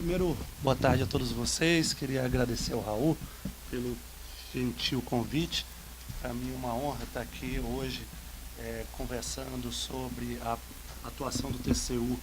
Primeiro, boa tarde a todos vocês. Queria agradecer ao Raul pelo gentil convite. Para mim é uma honra estar aqui hoje conversando sobre a atuação do TCU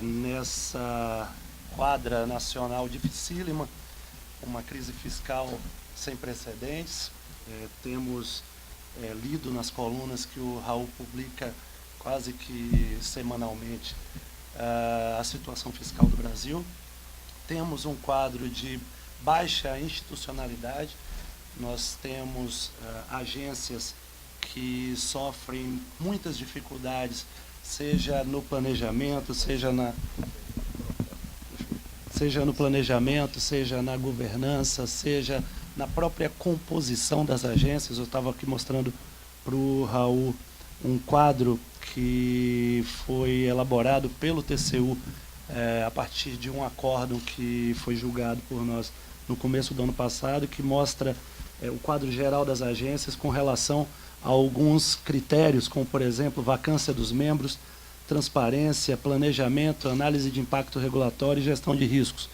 nessa quadra nacional dificílima, uma crise fiscal sem precedentes. Temos lido nas colunas que o Raul publica quase que semanalmente a situação fiscal do Brasil. Temos um quadro de baixa institucionalidade, nós temos agências que sofrem muitas dificuldades, seja no planejamento, seja no planejamento, seja na governança, seja na própria composição das agências. Eu estava aqui mostrando para o Raul um quadro que foi elaborado pelo TCU a partir de um acórdão que foi julgado por nós no começo do ano passado, que mostra o quadro geral das agências com relação a alguns critérios, como, por exemplo, vacância dos membros, transparência, planejamento, análise de impacto regulatório e gestão de riscos.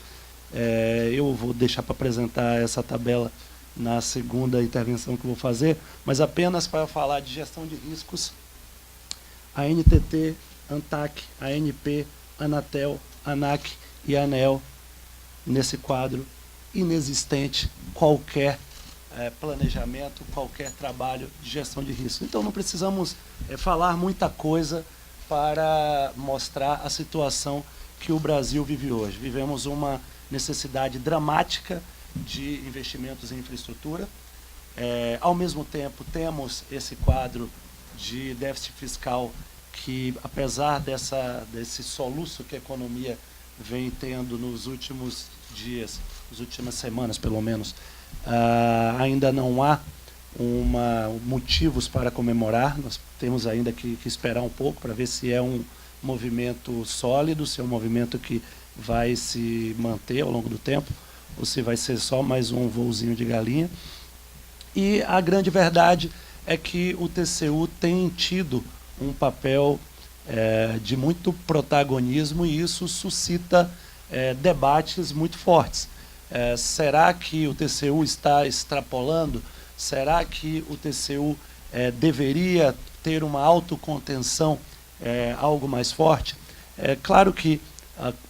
Eu vou deixar para apresentar essa tabela na segunda intervenção que eu vou fazer, mas apenas para falar de gestão de riscos: a NTT, ANTAC, ANP, Anatel, ANAC e ANEEL, nesse quadro, inexistente qualquer planejamento, qualquer trabalho de gestão de risco. Então não precisamos falar muita coisa para mostrar a situação que o Brasil vive hoje. Vivemos uma necessidade dramática de investimentos em infraestrutura. Ao mesmo tempo, temos esse quadro de déficit fiscal que, apesar desse soluço que a economia vem tendo nos últimos dias, nas últimas semanas pelo menos, ainda não há motivos para comemorar. Nós temos ainda que esperar um pouco para ver se é um movimento sólido, se é um movimento que vai se manter ao longo do tempo, ou se vai ser só mais um voozinho de galinha. E a grande verdade é que o TCU tem tido um papel de muito protagonismo, e isso suscita debates muito fortes. Será que o TCU está extrapolando? Será que o TCU deveria ter uma autocontenção algo mais forte? Claro que,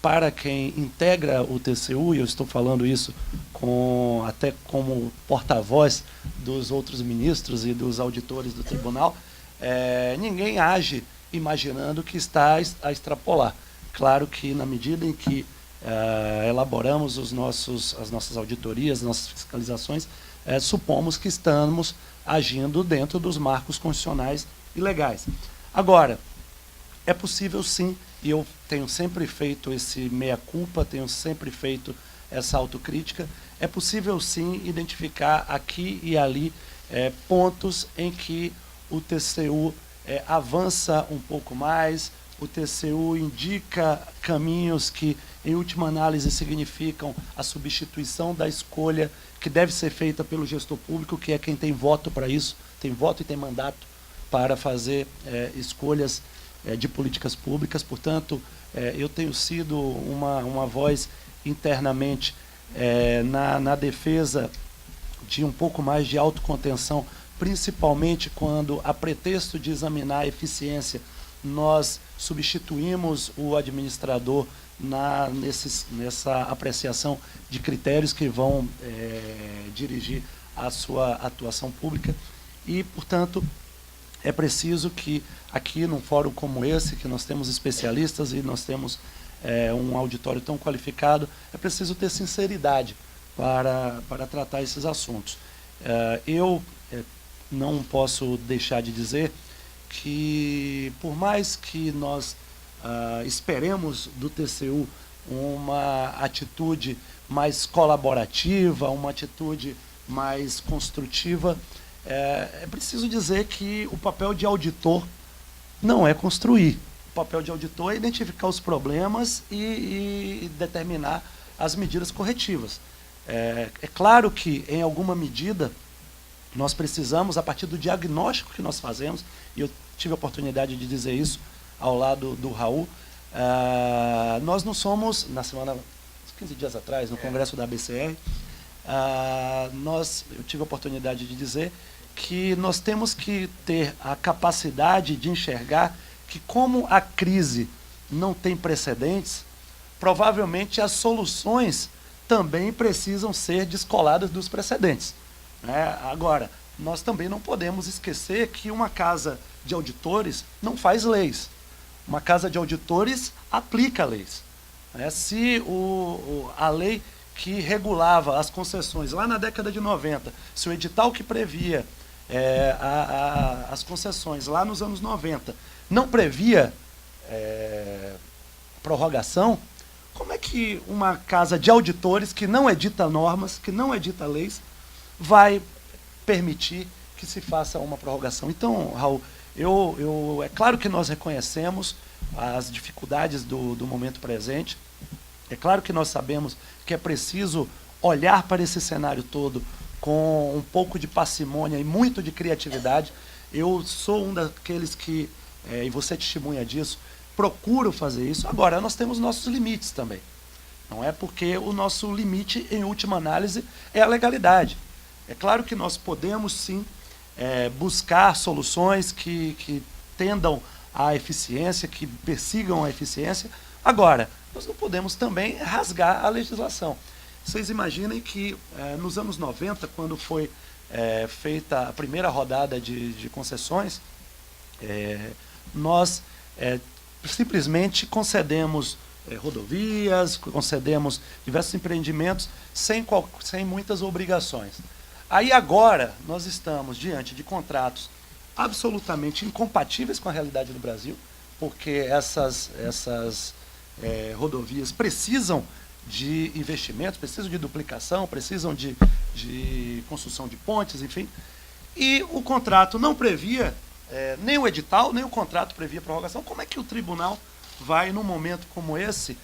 para quem integra o TCU, e eu estou falando isso até como porta-voz dos outros ministros e dos auditores do tribunal, ninguém age imaginando que está a extrapolar. Claro que, na medida em que elaboramos as nossas auditorias, as nossas fiscalizações, supomos que estamos agindo dentro dos marcos constitucionais e legais. Agora, é possível sim, e eu tenho sempre feito esse meia-culpa, tenho sempre feito essa autocrítica, é possível sim identificar aqui e ali pontos em que o TCU avança um pouco mais, o TCU indica caminhos que, em última análise, significam a substituição da escolha que deve ser feita pelo gestor público, que é quem tem voto para isso, tem voto e tem mandato para fazer escolhas de políticas públicas. Portanto, eu tenho sido uma voz internamente na defesa de um pouco mais de autocontenção, principalmente quando, a pretexto de examinar a eficiência, nós substituímos o administrador nessa apreciação de critérios que vão dirigir a sua atuação pública. E, portanto, é preciso que, aqui num fórum como esse, que nós temos especialistas e nós temos um auditório tão qualificado, é preciso ter sinceridade para tratar esses assuntos. Eu não posso deixar de dizer que, por mais que nós esperemos do TCU uma atitude mais colaborativa, uma atitude mais construtiva, é preciso dizer que o papel de auditor não é construir. O papel de auditor é identificar os problemas e determinar as medidas corretivas. É claro que, em alguma medida, nós precisamos, a partir do diagnóstico que nós fazemos, e eu tive a oportunidade de dizer isso ao lado do Raul, Nós não somos, na semana, 15 dias atrás, no congresso da ABCR, eu tive a oportunidade de dizer que nós temos que ter a capacidade de enxergar que, como a crise não tem precedentes, provavelmente as soluções também precisam ser descoladas dos precedentes. Agora, nós também não podemos esquecer que uma casa de auditores não faz leis. Uma casa de auditores aplica leis. Se a lei que regulava as concessões lá na década de 90, se o edital que previa as concessões lá nos anos 90 não previa prorrogação, como é que uma casa de auditores que não edita normas, que não edita leis, vai permitir que se faça uma prorrogação? Então, Raul, é claro que nós reconhecemos as dificuldades do momento presente, é claro que nós sabemos que é preciso olhar para esse cenário todo com um pouco de parcimônia e muito de criatividade. Eu sou um daqueles que, e você é testemunha disso, procuro fazer isso. Agora, nós temos nossos limites também. Não é porque o nosso limite, em última análise, é a legalidade. É claro que nós podemos, sim, buscar soluções que tendam à eficiência, que persigam a eficiência. Agora, nós não podemos também rasgar a legislação. Vocês imaginem que nos anos 90, quando foi feita a primeira rodada de concessões, nós simplesmente concedemos rodovias, concedemos diversos empreendimentos sem muitas obrigações. Aí agora nós estamos diante de contratos absolutamente incompatíveis com a realidade do Brasil, porque essas rodovias precisam de investimentos, precisam de duplicação, precisam de construção de pontes, enfim. E o contrato não previa, nem o edital, nem o contrato previa prorrogação. Como é que o tribunal vai, num momento como esse,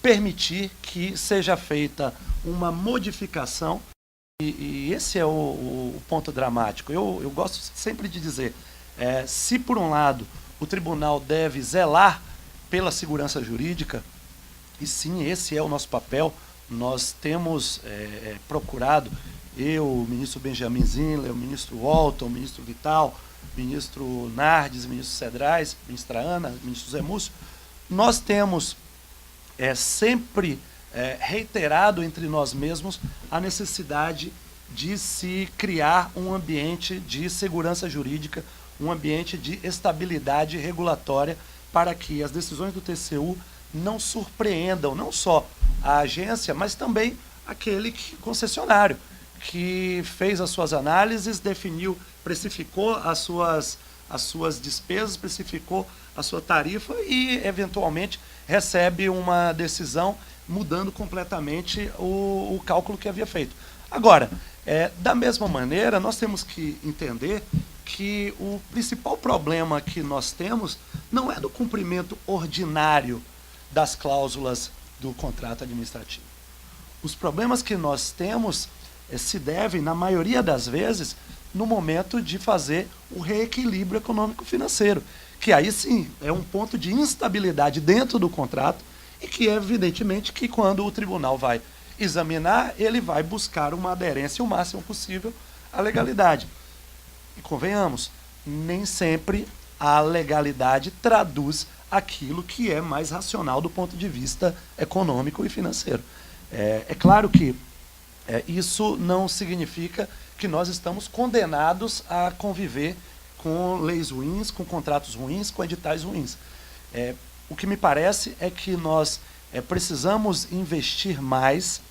permitir que seja feita uma modificação? E esse é o ponto dramático. Eu gosto sempre de dizer, se por um lado o tribunal deve zelar pela segurança jurídica, e sim, esse é o nosso papel, nós temos procurado, o ministro Benjamin Zindler, o ministro Walton, o ministro Vital, o ministro Nardes, o ministro Cedrais, a ministra Ana, o ministro Zé Múcio, nós temos sempre reiterado entre nós mesmos a necessidade de se criar um ambiente de segurança jurídica, um ambiente de estabilidade regulatória, para que as decisões do TCU não surpreendam não só a agência, mas também aquele concessionário que fez as suas análises, definiu, precificou as suas despesas, precificou a sua tarifa e, eventualmente, recebe uma decisão mudando completamente o cálculo que havia feito. Agora, da mesma maneira, nós temos que entender que o principal problema que nós temos não é do cumprimento ordinário das cláusulas do contrato administrativo. Os problemas que nós temos se devem, na maioria das vezes, no momento de fazer o reequilíbrio econômico-financeiro, que aí sim é um ponto de instabilidade dentro do contrato e que, evidentemente, que quando o tribunal vai examinar, ele vai buscar uma aderência o máximo possível à legalidade. E convenhamos, nem sempre a legalidade traduz aquilo que é mais racional do ponto de vista econômico e financeiro. É claro que isso não significa que nós estamos condenados a conviver com leis ruins, com contratos ruins, com editais ruins. O que me parece é que nós precisamos investir mais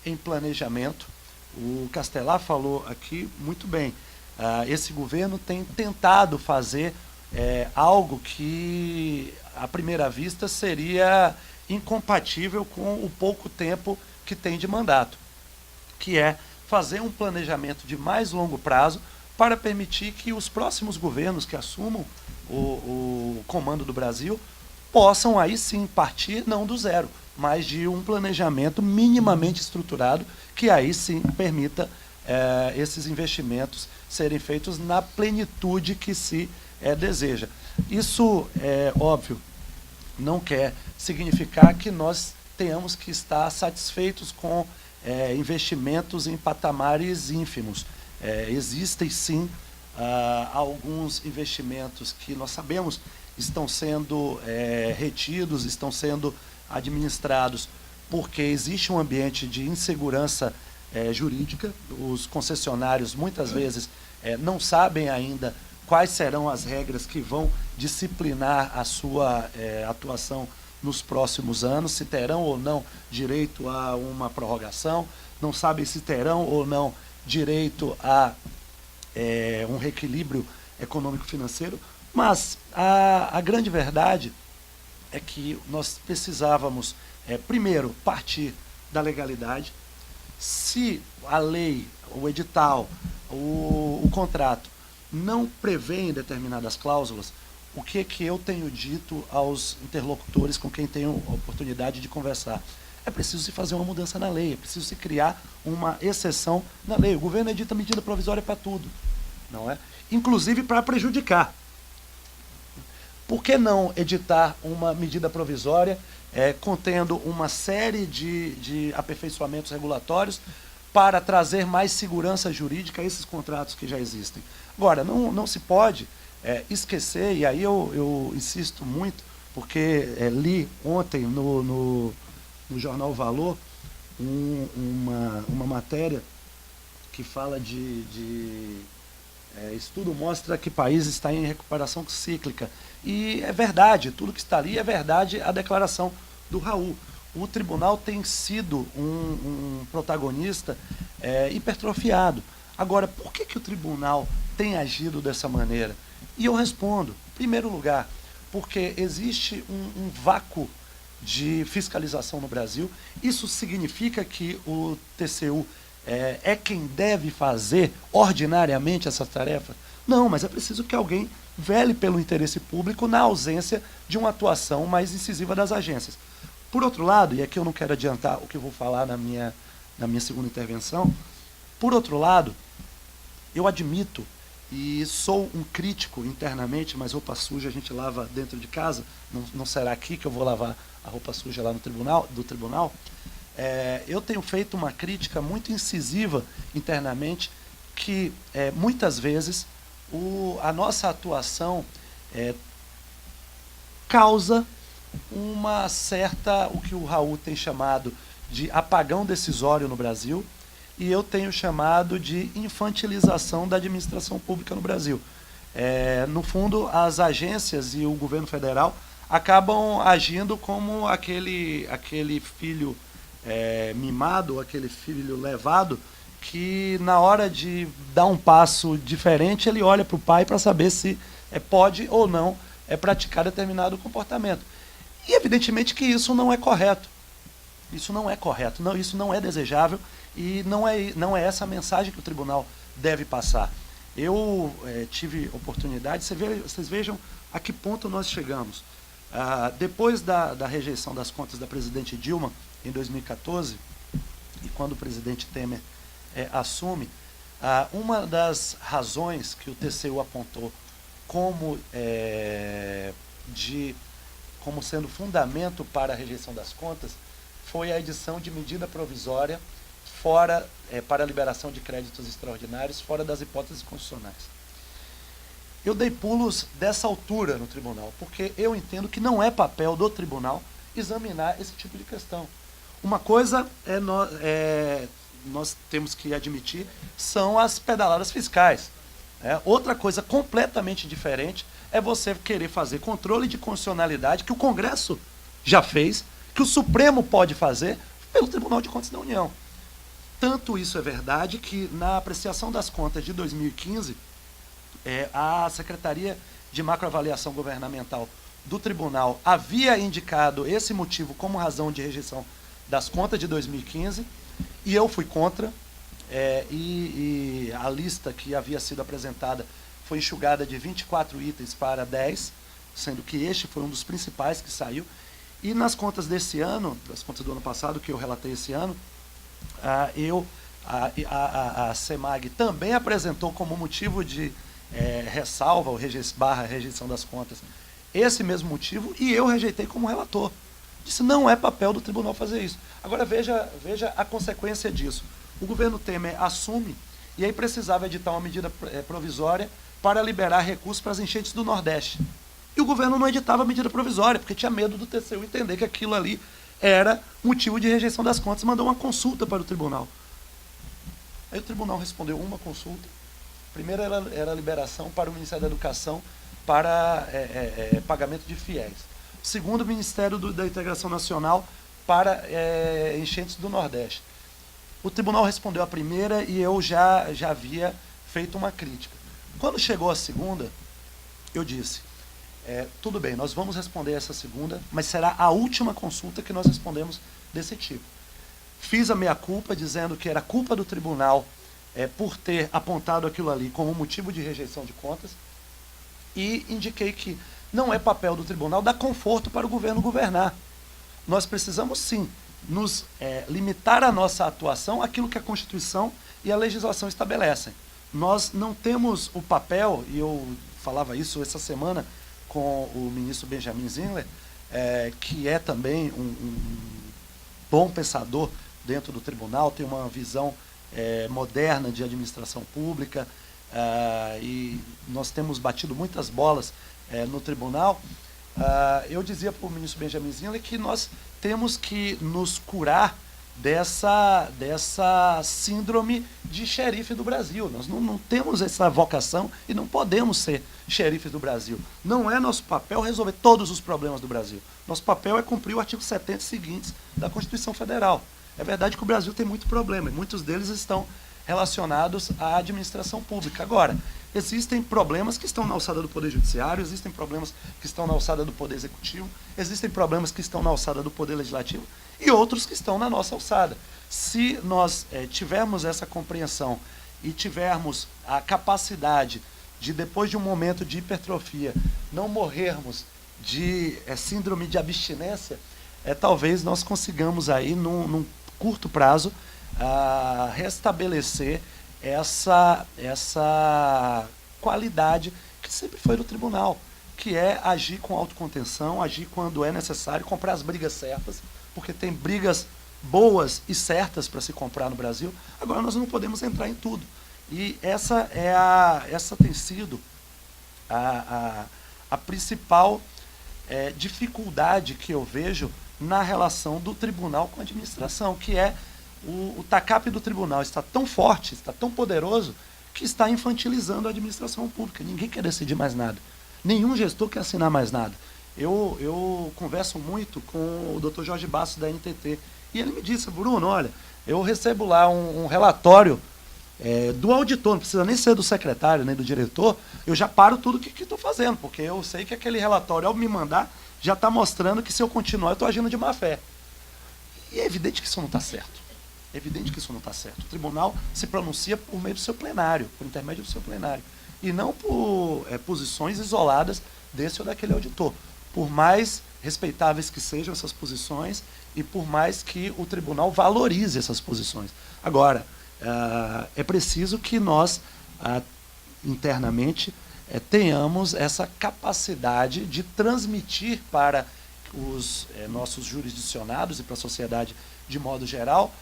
em planejamento. O Castelar falou aqui muito bem. Esse governo tem tentado fazer algo que, à primeira vista, seria incompatível com o pouco tempo que tem de mandato, que é fazer um planejamento de mais longo prazo para permitir que os próximos governos que assumam o comando do Brasil possam aí sim partir não do zero, mas de um planejamento minimamente estruturado que aí sim permita esses investimentos serem feitos na plenitude que se deseja. Isso, é óbvio, não quer significar que nós tenhamos que estar satisfeitos com investimentos em patamares ínfimos. Existem, sim, alguns investimentos que nós sabemos estão sendo retidos, estão sendo administrados, porque existe um ambiente de insegurança jurídica. Os concessionários, muitas vezes, não sabem ainda quais serão as regras que vão disciplinar a sua atuação nos próximos anos, se terão ou não direito a uma prorrogação, não sabem se terão ou não direito a um reequilíbrio econômico-financeiro, mas a grande verdade é que nós precisávamos, primeiro, partir da legalidade. Se a lei, o edital, o contrato não prevê em determinadas cláusulas, o que eu tenho dito aos interlocutores com quem tenho a oportunidade de conversar? É preciso se fazer uma mudança na lei, é preciso se criar uma exceção na lei. O governo edita medida provisória para tudo, não é? Inclusive para prejudicar. Por que não editar uma medida provisória contendo uma série de aperfeiçoamentos regulatórios para trazer mais segurança jurídica a esses contratos que já existem? Agora, não se pode esquecer, e aí eu insisto muito, porque li ontem no jornal Valor uma matéria que fala estudo mostra que o país está em recuperação cíclica. E é verdade, tudo que está ali é verdade, a declaração do Raul. O tribunal tem sido um protagonista hipertrofiado. Agora, por que o tribunal tem agido dessa maneira? E eu respondo, em primeiro lugar, porque existe um vácuo de fiscalização no Brasil. Isso significa que o TCU é quem deve fazer ordinariamente essa tarefa? Não, mas é preciso que alguém vele pelo interesse público na ausência de uma atuação mais incisiva das agências. Por outro lado, e aqui eu não quero adiantar o que eu vou falar na minha segunda intervenção, por outro lado, eu admito, e sou um crítico internamente, mas roupa suja a gente lava dentro de casa, não será aqui que eu vou lavar a roupa suja lá no tribunal, eu tenho feito uma crítica muito incisiva internamente, que muitas vezes a nossa atuação causa uma certa, o que o Raul tem chamado de apagão decisório no Brasil, e eu tenho chamado de infantilização da administração pública no Brasil. No fundo, as agências e o governo federal acabam agindo como aquele filho mimado, aquele filho levado, que na hora de dar um passo diferente, ele olha para o pai para saber se pode ou não praticar determinado comportamento. E evidentemente que isso não é correto. Isso não é correto, isso não é desejável, e não é essa a mensagem que o tribunal deve passar. Eu tive oportunidade, vocês vejam a que ponto nós chegamos. Depois da rejeição das contas da presidente Dilma, em 2014, e quando o presidente Temer assume, uma das razões que o TCU apontou como sendo fundamento para a rejeição das contas foi a edição de medida provisória para a liberação de créditos extraordinários fora das hipóteses constitucionais. Eu dei pulos dessa altura no tribunal, porque eu entendo que não é papel do tribunal examinar esse tipo de questão. Uma coisa nós temos que admitir, são as pedaladas fiscais. Outra coisa completamente diferente é você querer fazer controle de constitucionalidade, que o Congresso já fez, que o Supremo pode fazer, pelo Tribunal de Contas da União. Tanto isso é verdade que, na apreciação das contas de 2015, a Secretaria de Macroavaliação Governamental do Tribunal havia indicado esse motivo como razão de rejeição das contas de 2015, e eu fui contra, e a lista que havia sido apresentada foi enxugada de 24 itens para 10, sendo que este foi um dos principais que saiu. E nas contas desse ano, das contas do ano passado, que eu relatei esse ano, a CEMAG também apresentou como motivo de ressalva ou rejeição das contas esse mesmo motivo e eu rejeitei como relator. Disse, não é papel do tribunal fazer isso. Agora veja a consequência disso. O governo Temer assume e aí precisava editar uma medida provisória para liberar recursos para as enchentes do Nordeste. E o governo não editava a medida provisória, porque tinha medo do TCU entender que aquilo ali era motivo de rejeição das contas, mandou uma consulta para o tribunal. Aí o tribunal respondeu uma consulta. Primeiro era a liberação para o Ministério da Educação para pagamento de fiéis. Segundo, o Ministério da Integração Nacional para enchentes do Nordeste. O tribunal respondeu a primeira e eu já havia feito uma crítica. Quando chegou a segunda, eu disse, tudo bem, nós vamos responder essa segunda, mas será a última consulta que nós respondemos desse tipo. Fiz a meia-culpa, dizendo que era culpa do tribunal por ter apontado aquilo ali como motivo de rejeição de contas, e indiquei que não é papel do tribunal dar conforto para o governo governar. Nós precisamos, sim, nos limitar a nossa atuação àquilo que a Constituição e a legislação estabelecem. Nós não temos o papel, e eu falava isso essa semana com o ministro Benjamin Zinler, que é também um bom pensador dentro do tribunal, tem uma visão moderna de administração pública, e nós temos batido muitas bolas no tribunal. Eu dizia para o ministro Benjamin Zinler que nós temos que nos curar dessa síndrome de xerife do Brasil. Nós não temos essa vocação e não podemos ser xerifes do Brasil. Não é nosso papel resolver todos os problemas do Brasil. Nosso papel é cumprir o artigo 70 seguintes da Constituição Federal. É verdade que o Brasil tem muito problema, e muitos deles estão relacionados à administração pública. Agora, existem problemas que estão na alçada do Poder Judiciário, existem problemas que estão na alçada do Poder Executivo, existem problemas que estão na alçada do Poder Legislativo e outros que estão na nossa alçada. Se nós tivermos essa compreensão e tivermos a capacidade de, depois de um momento de hipertrofia, não morrermos de síndrome de abstinência, talvez nós consigamos aí, num curto prazo, restabelecer essa qualidade que sempre foi do tribunal, que é agir com autocontenção, agir quando é necessário, comprar as brigas certas, porque tem brigas boas e certas para se comprar no Brasil. Agora nós não podemos entrar em tudo. E essa tem sido a principal dificuldade que eu vejo na relação do tribunal com a administração, que é o TACAP do tribunal está tão forte, está tão poderoso, que está infantilizando a administração pública. Ninguém quer decidir mais nada. Nenhum gestor quer assinar mais nada. Eu converso muito com o Dr. Jorge Bastos, da NTT, e ele me disse, Bruno, olha, eu recebo lá um relatório do auditor, não precisa nem ser do secretário, nem do diretor, eu já paro tudo que estou fazendo, porque eu sei que aquele relatório, ao me mandar, já está mostrando que se eu continuar, eu estou agindo de má fé. E é evidente que isso não está certo. É evidente que isso não está certo. O tribunal se pronuncia por meio do seu plenário, por intermédio do seu plenário, e não por posições isoladas desse ou daquele auditor. Por mais respeitáveis que sejam essas posições e por mais que o tribunal valorize essas posições. Agora, é preciso que nós, internamente, tenhamos essa capacidade de transmitir para os nossos jurisdicionados e para a sociedade de modo geral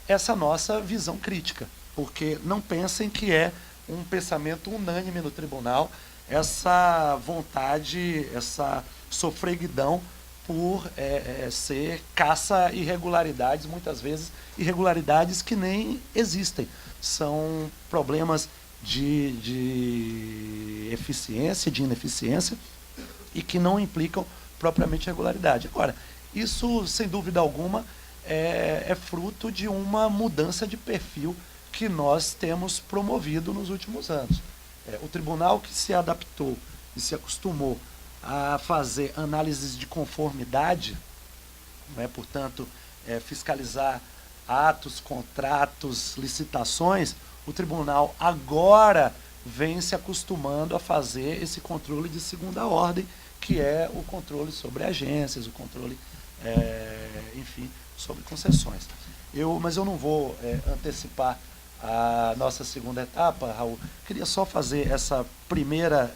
essa nossa visão crítica, porque não pensem que é um pensamento unânime no tribunal essa vontade, essa sofreguidão por ser caça irregularidades, muitas vezes irregularidades que nem existem. São problemas de eficiência, de ineficiência, e que não implicam propriamente regularidade. Agora, isso, sem dúvida alguma, é fruto de uma mudança de perfil que nós temos promovido nos últimos anos. O tribunal que se adaptou e se acostumou a fazer análises de conformidade, portanto, fiscalizar atos, contratos, licitações, o tribunal agora vem se acostumando a fazer esse controle de segunda ordem, que é o controle sobre agências, o controle, enfim, sobre concessões. Mas eu não vou antecipar a nossa segunda etapa, Raul. Queria só fazer essa primeira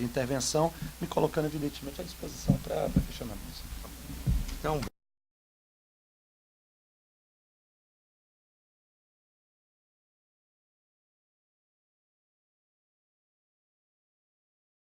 intervenção, me colocando evidentemente à disposição para questionamentos. Então,